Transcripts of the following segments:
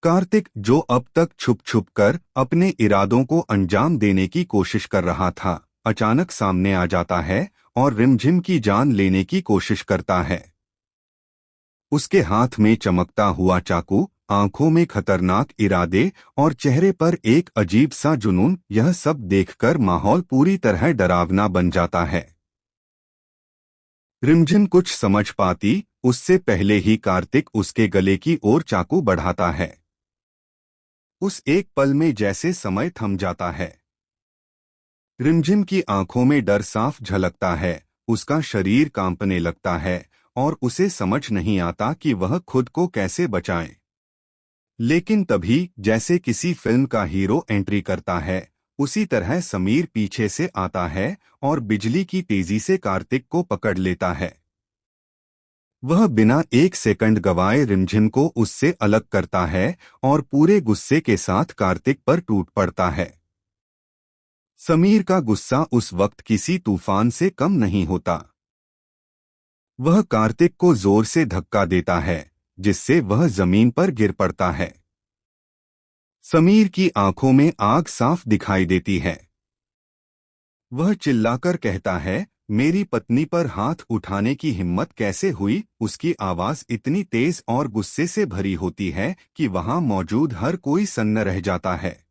कार्तिक, जो अब तक छुप छुप कर अपने इरादों को अंजाम देने की कोशिश कर रहा था, अचानक सामने आ जाता है और रिमझिम की जान लेने की कोशिश करता है। उसके हाथ में चमकता हुआ चाकू, आंखों में खतरनाक इरादे और चेहरे पर एक अजीब सा जुनून, यह सब देखकर माहौल पूरी तरह डरावना बन जाता है। रिमझिम कुछ समझ पाती उससे पहले ही कार्तिक उसके गले की ओर चाकू बढ़ाता है। उस एक पल में जैसे समय थम जाता है। रिमझिम की आंखों में डर साफ झलकता है, उसका शरीर कांपने लगता है और उसे समझ नहीं आता कि वह खुद को कैसे बचाए। लेकिन तभी जैसे किसी फिल्म का हीरो एंट्री करता है, उसी तरह समीर पीछे से आता है और बिजली की तेजी से कार्तिक को पकड़ लेता है। वह बिना एक सेकंड गवाए रिमझिम को उससे अलग करता है और पूरे गुस्से के साथ कार्तिक पर टूट पड़ता है। समीर का गुस्सा उस वक्त किसी तूफान से कम नहीं होता। वह कार्तिक को जोर से धक्का देता है, जिससे वह जमीन पर गिर पड़ता है। समीर की आंखों में आग साफ दिखाई देती है। वह चिल्लाकर कहता है, मेरी पत्नी पर हाथ उठाने की हिम्मत कैसे हुई? उसकी आवाज इतनी तेज और गुस्से से भरी होती है कि वहां मौजूद हर कोई सन्न रह जाता है।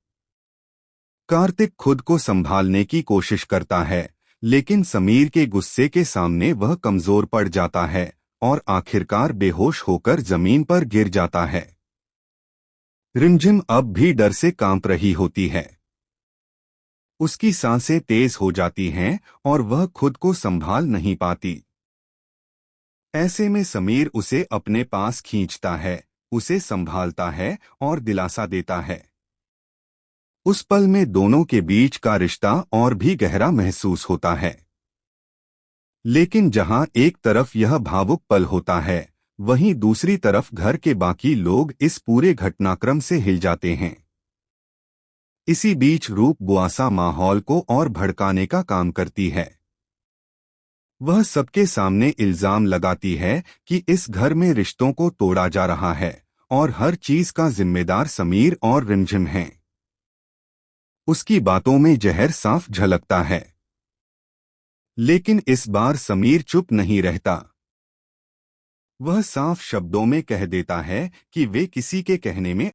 कार्तिक खुद को संभालने की कोशिश करता है, लेकिन समीर के गुस्से के सामने वह कमजोर पड़ जाता है और आखिरकार बेहोश होकर जमीन पर गिर जाता है। रिमझिम अब भी डर से कांप रही होती है। उसकी सांसें तेज हो जाती हैं और वह खुद को संभाल नहीं पाती। ऐसे में समीर उसे अपने पास खींचता है, उसे संभालता है और दिलासा देता है। उस पल में दोनों के बीच का रिश्ता और भी गहरा महसूस होता है। लेकिन जहां एक तरफ यह भावुक पल होता है, वहीं दूसरी तरफ घर के बाकी लोग इस पूरे घटनाक्रम से हिल जाते हैं। इसी बीच रूप बुआसा माहौल को और भड़काने का काम करती है। वह सबके सामने इल्जाम लगाती है कि इस घर में रिश्तों को तोड़ा जा रहा है और हर चीज का जिम्मेदार समीर और रिमझिम हैं। उसकी बातों में जहर साफ झलकता है। लेकिन इस बार समीर चुप नहीं रहता। वह साफ शब्दों में कह देता है कि वे किसी के कहने में